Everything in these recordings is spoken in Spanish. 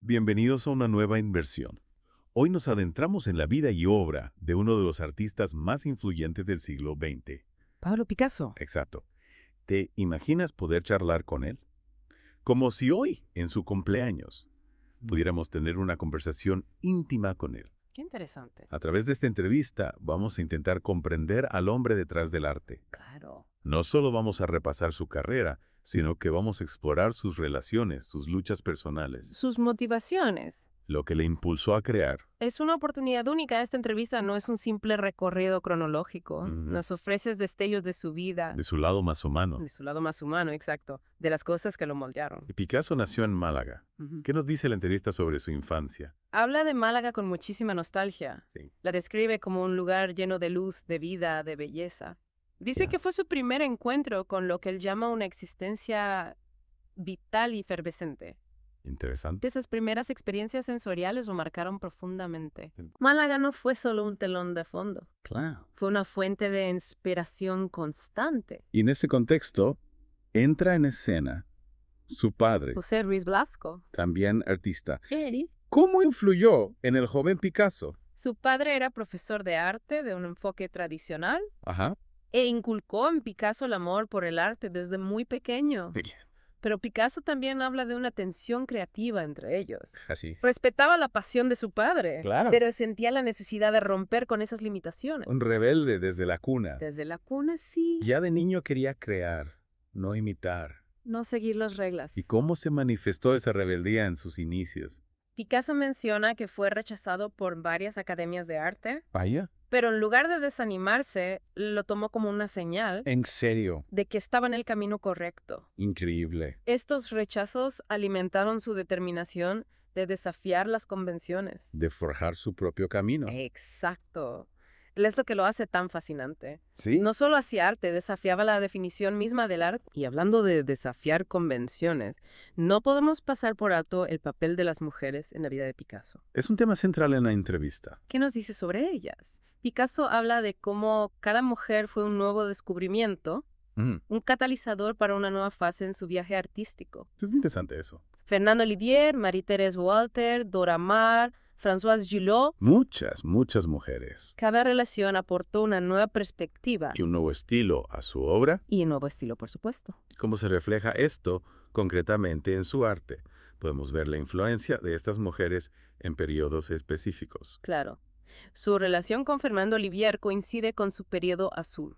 Bienvenidos a una nueva inversión. Hoy nos adentramos en la vida y obra de uno de los artistas más influyentes del siglo XX. Pablo Picasso. Exacto. ¿Te imaginas poder charlar con él? Como si hoy, en su cumpleaños, pudiéramos tener una conversación íntima con él. Qué interesante. A través de esta entrevista vamos a intentar comprender al hombre detrás del arte. Claro. No solo vamos a repasar su carrera, sino que vamos a explorar sus relaciones, sus luchas personales, Sus motivaciones. lo que le impulsó a crear. Es una oportunidad única. Esta entrevista no es un simple recorrido cronológico. Ujú. Nos ofreces destellos de su vida, De su lado más humano. de su lado más humano, exacto, de las cosas que lo moldearon. Picasso nació en Málaga. Ujú. ¿Qué nos dice la entrevista sobre su infancia? Habla de Málaga con muchísima nostalgia. Sí. La describe como un lugar lleno de luz, de vida, de belleza. Dice Ya. que fue su primer encuentro con lo que él llama una existencia vital y efervescente. Interesante. Esas primeras experiencias sensoriales lo marcaron profundamente. Málaga no fue solo un telón de fondo, Claro. fue una fuente de inspiración constante. Y en ese contexto, entra en escena su padre, José Ruiz Blasco. también artista. Él. ¿Cómo influyó en el joven Picasso? Su padre era profesor de arte de un enfoque tradicional Ajá. e inculcó en Picasso el amor por el arte desde muy pequeño. Pero Picasso también habla de una tensión creativa entre ellos. Así. Respetaba la pasión de su padre, Claro. pero sentía la necesidad de romper con esas limitaciones. Un rebelde desde la cuna. Desde la cuna sí, Ya de niño quería crear, no imitar. no seguir las reglas. ¿Y cómo se manifestó esa rebeldía en sus inicios? Picasso menciona que fue rechazado por varias academias de arte, Vaya. pero en lugar de desanimarse, lo tomó como una señal En serio. de que estaba en el camino correcto. Increíble. Estos rechazos alimentaron su determinación de desafiar las convenciones. De forjar su propio camino. Exacto. Él es lo que lo hace tan fascinante. ¿Sí? No solo hacía arte, desafiaba la definición misma del arte. Y hablando de desafiar convenciones, no podemos pasar por alto el papel de las mujeres en la vida de Picasso. Es un tema central en la entrevista. ¿Qué nos dice sobre ellas? Picasso habla de cómo cada mujer fue un nuevo descubrimiento, un catalizador para una nueva fase en su viaje artístico. Es interesante eso. Fernando Olivier, Marie-Thérèse Walter, Dora Maar, Françoise Gillot. Muchas mujeres. Cada relación aportó una nueva perspectiva Y un nuevo estilo a su obra. y un nuevo estilo, por supuesto. ¿Cómo se refleja esto concretamente en su arte? Podemos ver la influencia de estas mujeres en periodos específicos. Claro. Su relación con Fernando Olivier coincide con su periodo azul,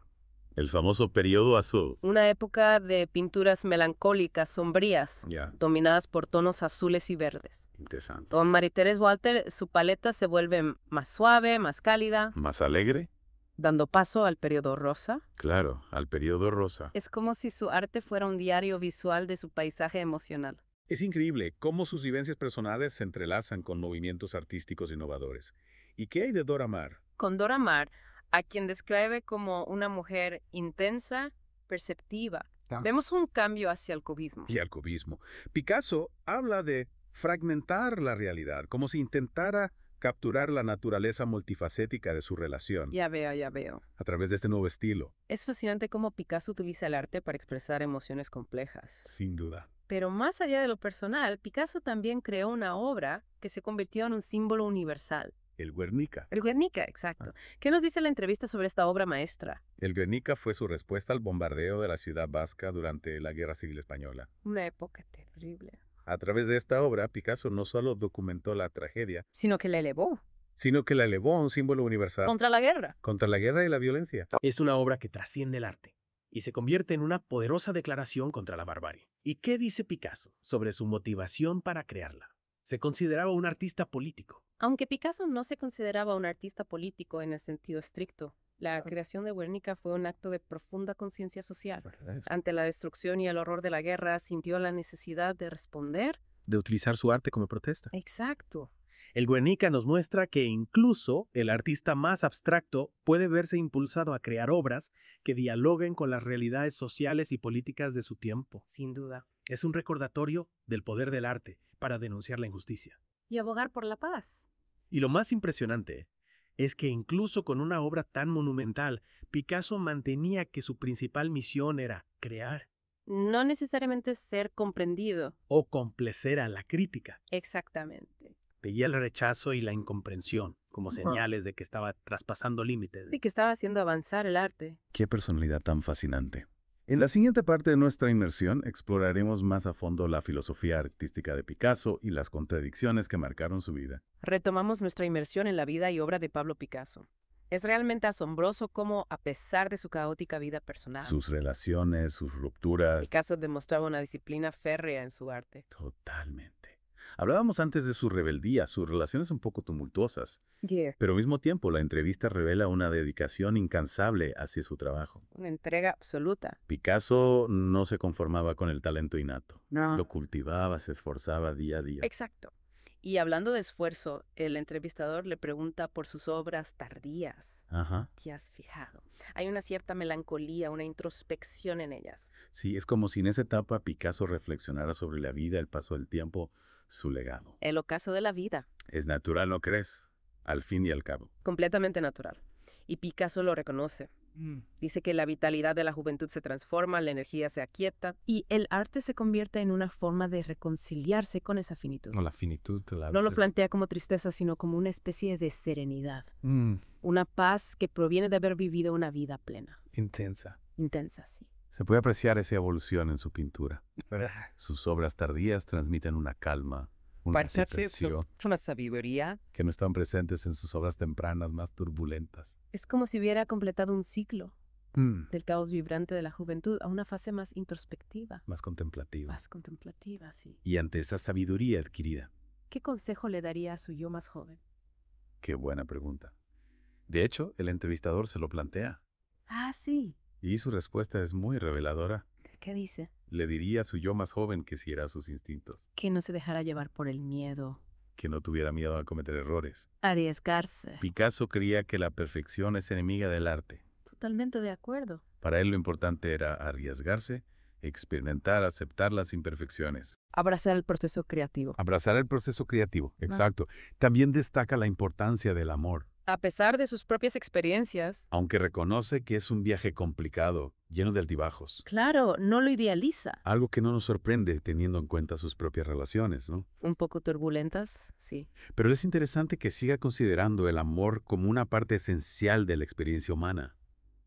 El famoso periodo azul. una época de pinturas melancólicas, sombrías, Ya, dominadas por tonos azules y verdes. interesante. Con Marie-Thérèse Walter, su paleta se vuelve más suave, más cálida, ¿Más alegre? dando paso al periodo rosa. Claro, al periodo rosa. Es como si su arte fuera un diario visual de su paisaje emocional. Es increíble cómo sus vivencias personales se entrelazan con movimientos artísticos innovadores. ¿Y qué hay de Dora Maar? Con Dora Maar, a quien describe como una mujer intensa, perceptiva, vemos un cambio hacia el cubismo. Y al cubismo. Picasso habla de fragmentar la realidad, como si intentara capturar la naturaleza multifacética de su relación Ya veo. a través de este nuevo estilo. Es fascinante cómo Picasso utiliza el arte para expresar emociones complejas. Sin duda. Pero más allá de lo personal, Picasso también creó una obra que se convirtió en un símbolo universal. El Guernica. El Guernica, exacto. ¿Qué nos dice la entrevista sobre esta obra maestra? El Guernica fue su respuesta al bombardeo de la ciudad vasca durante la Guerra Civil Española. Una época terrible. A través de esta obra, Picasso no solo documentó la tragedia, Sino que la elevó sino que la elevó a un símbolo universal contra la guerra. contra la guerra y la violencia. Es una obra que trasciende el arte y se convierte en una poderosa declaración contra la barbarie. ¿Y qué dice Picasso sobre su motivación para crearla? Se consideraba un artista político. Aunque Picasso no se consideraba un artista político en el sentido estricto, la creación de Guernica fue un acto de profunda conciencia social. Ante la destrucción y el horror de la guerra, sintió la necesidad de responder. De utilizar su arte como protesta. Exacto. El Guernica nos muestra que incluso el artista más abstracto puede verse impulsado a crear obras que dialoguen con las realidades sociales y políticas de su tiempo. Sin duda. Es un recordatorio del poder del arte para denunciar la injusticia. Y abogar por la paz. Y lo más impresionante es que incluso con una obra tan monumental, Picasso mantenía que su principal misión era crear. No necesariamente ser comprendido. O complacer a la crítica. Exactamente. Veía el rechazo y la incomprensión como señales de que estaba traspasando límites. Sí, que estaba haciendo avanzar el arte. Qué personalidad tan fascinante. En la siguiente parte de nuestra inmersión exploraremos más a fondo la filosofía artística de Picasso y las contradicciones que marcaron su vida. Retomamos nuestra inmersión en la vida y obra de Pablo Picasso. Es realmente asombroso cómo, a pesar de su caótica vida personal, Sus relaciones, sus rupturas. Picasso demostraba una disciplina férrea en su arte. Totalmente. Hablábamos antes de su rebeldía, sus relaciones un poco tumultuosas, pero al mismo tiempo la entrevista revela una dedicación incansable hacia su trabajo. Una entrega absoluta. Picasso no se conformaba con el talento innato. No. Lo cultivaba, se esforzaba día a día. Exacto. Y hablando de esfuerzo, el entrevistador le pregunta por sus obras tardías. Ajá. ¿Te has fijado? Hay una cierta melancolía, una introspección en ellas. Sí, es como si en esa etapa Picasso reflexionara sobre la vida, el paso del tiempo, su legado. El ocaso de la vida. Es natural, ¿no crees? Al fin y al cabo. Completamente natural. Y Picasso lo reconoce. Dice que la vitalidad de la juventud se transforma, la energía se aquieta y el arte se convierte en una forma de reconciliarse con esa finitud. No, la finitud. No lo plantea como tristeza, sino como una especie de serenidad. Una paz que proviene de haber vivido una vida plena. Intensa. Intensa, sí. Se puede apreciar esa evolución en su pintura. Sus obras tardías transmiten una calma, una aceptación una sabiduría. que no están presentes en sus obras tempranas más turbulentas. Es como si hubiera completado un ciclo del caos vibrante de la juventud a una fase más introspectiva. Más contemplativa. Más contemplativa, sí. Y ante esa sabiduría adquirida. ¿Qué consejo le daría a su yo más joven? Qué buena pregunta. De hecho, el entrevistador se lo plantea. Ah, sí. Y su respuesta es muy reveladora. ¿Qué dice? Le diría a su yo más joven que siguiera sus instintos, Que no se dejara llevar por el miedo. que no tuviera miedo a cometer errores. Arriesgarse. Picasso creía que la perfección es enemiga del arte. Totalmente de acuerdo. Para él lo importante era arriesgarse, experimentar, aceptar las imperfecciones. Abrazar el proceso creativo. Abrazar el proceso creativo, exacto. También destaca la importancia del amor, A pesar de sus propias experiencias. aunque reconoce que es un viaje complicado, lleno de altibajos. Claro, no lo idealiza. Algo que no nos sorprende teniendo en cuenta sus propias relaciones, ¿no? Un poco turbulentas, sí. Pero es interesante que siga considerando el amor como una parte esencial de la experiencia humana.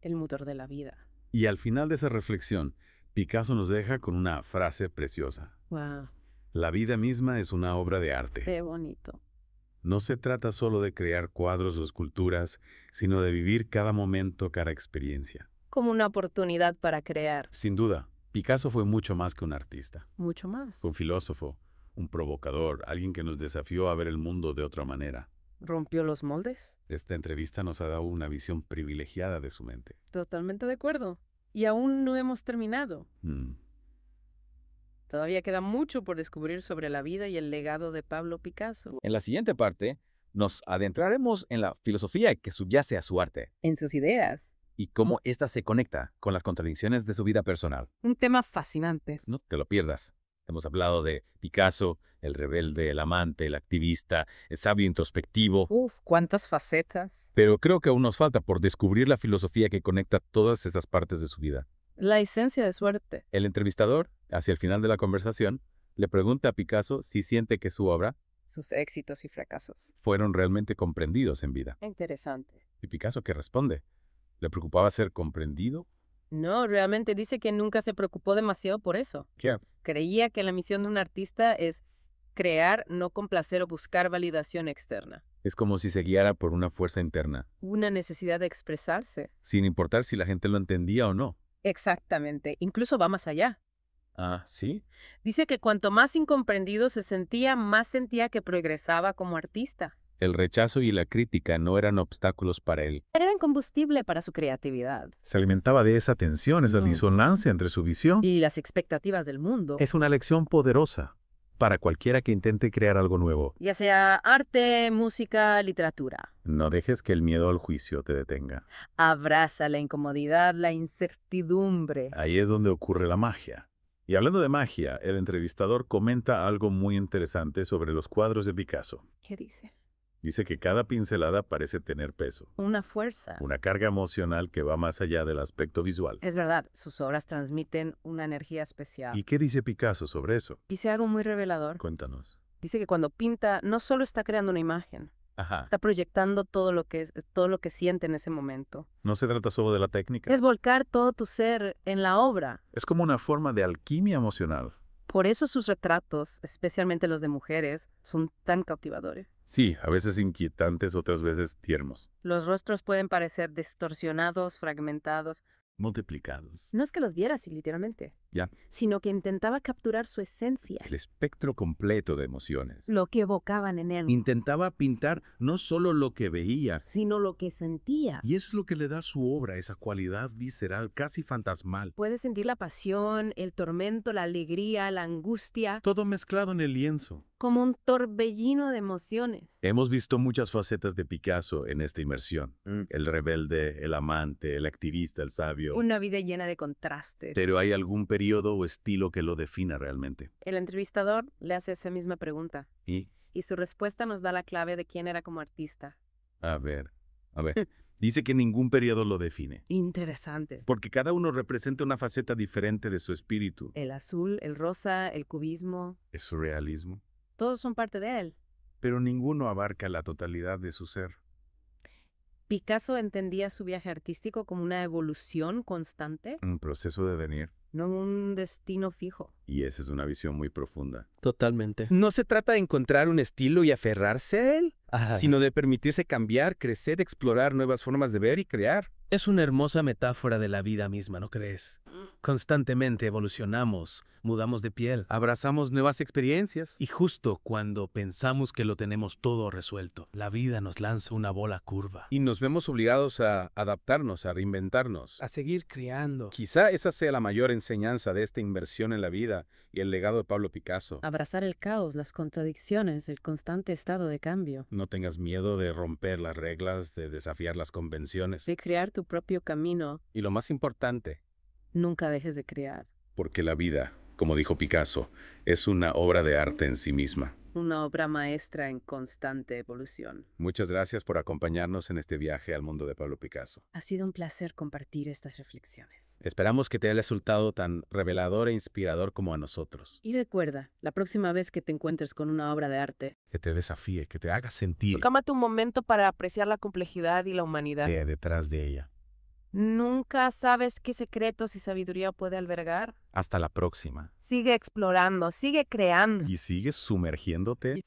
El motor de la vida. Y al final de esa reflexión, Picasso nos deja con una frase preciosa. Wow, La vida misma es una obra de arte. qué bonito. No se trata solo de crear cuadros o esculturas, sino de vivir cada momento, cada experiencia. Como una oportunidad para crear. Sin duda, Picasso fue mucho más que un artista. Mucho más. Fue un filósofo, un provocador, alguien que nos desafió a ver el mundo de otra manera. ¿Rompió los moldes? Esta entrevista nos ha dado una visión privilegiada de su mente. Totalmente de acuerdo. Y aún no hemos terminado. Todavía queda mucho por descubrir sobre la vida y el legado de Pablo Picasso. En la siguiente parte, nos adentraremos en la filosofía que subyace a su arte En sus ideas. y cómo ésta se conecta con las contradicciones de su vida personal. Un tema fascinante. No te lo pierdas. Hemos hablado de Picasso, el rebelde, el amante, el activista, el sabio introspectivo, Uf, cuántas facetas. pero creo que aún nos falta por descubrir la filosofía que conecta todas esas partes de su vida. La esencia de suerte. El entrevistador, hacia el final de la conversación, le pregunta a Picasso si siente que su obra Sus éxitos y fracasos. Fueron realmente comprendidos en vida. Interesante. ¿Y Picasso qué responde? ¿Le preocupaba ser comprendido? No, realmente dice que nunca se preocupó demasiado por eso. ¿Qué? Creía que la misión de un artista es crear, no complacer o buscar validación externa. Es como si se guiara por una fuerza interna, Una necesidad de expresarse. sin importar si la gente lo entendía o no. Exactamente. Incluso va más allá. Ah, ¿sí? Dice que cuanto más incomprendido se sentía, más sentía que progresaba como artista. El rechazo y la crítica no eran obstáculos para él. Eran combustible para su creatividad. Se alimentaba de esa tensión, esa disonancia entre su visión. Y las expectativas del mundo. Es una lección poderosa para cualquiera que intente crear algo nuevo. Ya sea arte, música, literatura. No dejes que el miedo al juicio te detenga. Abraza la incomodidad, la incertidumbre. Ahí es donde ocurre la magia. Y hablando de magia, el entrevistador comenta algo muy interesante sobre los cuadros de Picasso. ¿Qué dice? Dice que cada pincelada parece tener peso, Una fuerza. una carga emocional que va más allá del aspecto visual. Es verdad, sus obras transmiten una energía especial. ¿Y qué dice Picasso sobre eso? Dice algo muy revelador. Cuéntanos. Dice que cuando pinta no solo está creando una imagen, Ajá. está proyectando todo lo que siente en ese momento. No se trata solo de la técnica. Es volcar todo tu ser en la obra. Es como una forma de alquimia emocional. Por eso sus retratos, especialmente los de mujeres, son tan cautivadores. Sí, a veces inquietantes, otras veces tiernos. Los rostros pueden parecer distorsionados, fragmentados. Multiplicados. No es que los viera así literalmente, Ya. sino que intentaba capturar su esencia, El espectro completo de emociones. lo que evocaban en él, Intentaba pintar no solo lo que veía, sino lo que sentía. y eso es lo que le da a su obra esa cualidad visceral, casi fantasmal. Puedes sentir la pasión, el tormento, la alegría, la angustia, Todo mezclado en el lienzo. como un torbellino de emociones. Hemos visto muchas facetas de Picasso en esta inmersión. Mm. El rebelde, el amante, el activista, el sabio. Una vida llena de contrastes. Pero ¿hay algún periodo o estilo que lo defina realmente? El entrevistador le hace esa misma pregunta, Y, y su respuesta nos da la clave de quién era como artista. a ver. Dice que ningún periodo lo define. Interesante. Porque cada uno representa una faceta diferente de su espíritu. El azul, el rosa, el cubismo, Es surrealismo. todos son parte de él. Pero ninguno abarca la totalidad de su ser. Picasso entendía su viaje artístico como una evolución constante, Un proceso de venir. no un destino fijo. Y esa es una visión muy profunda. Totalmente. No se trata de encontrar un estilo y aferrarse a él, sino de permitirse cambiar, crecer, explorar nuevas formas de ver y crear. Es una hermosa metáfora de la vida misma, ¿no crees? Constantemente evolucionamos, mudamos de piel, abrazamos nuevas experiencias. Y justo cuando pensamos que lo tenemos todo resuelto, la vida nos lanza una bola curva. Y nos vemos obligados a adaptarnos, a reinventarnos. A seguir criando. Quizá esa sea la mayor enseñanza de esta inversión en la vida y el legado de Pablo Picasso. Abrazar el caos, las contradicciones, el constante estado de cambio. No tengas miedo de romper las reglas, de desafiar las convenciones. De crear tu propio camino, Y lo más importante, nunca dejes de crear. Porque la vida, como dijo Picasso, es una obra de arte en sí misma. Una obra maestra en constante evolución. muchas gracias por acompañarnos en este viaje al mundo de Pablo Picasso. Ha sido un placer compartir estas reflexiones. Esperamos que te haya resultado tan revelador e inspirador como a nosotros. Y recuerda, la próxima vez que te encuentres con una obra de arte, Que te desafíe, que te haga sentir tómate un momento para apreciar la complejidad y la humanidad. detrás de ella. Nunca sabes qué secretos y sabiduría puede albergar. Hasta la próxima. Sigue explorando, sigue creando. ¿Y sigues sumergiéndote?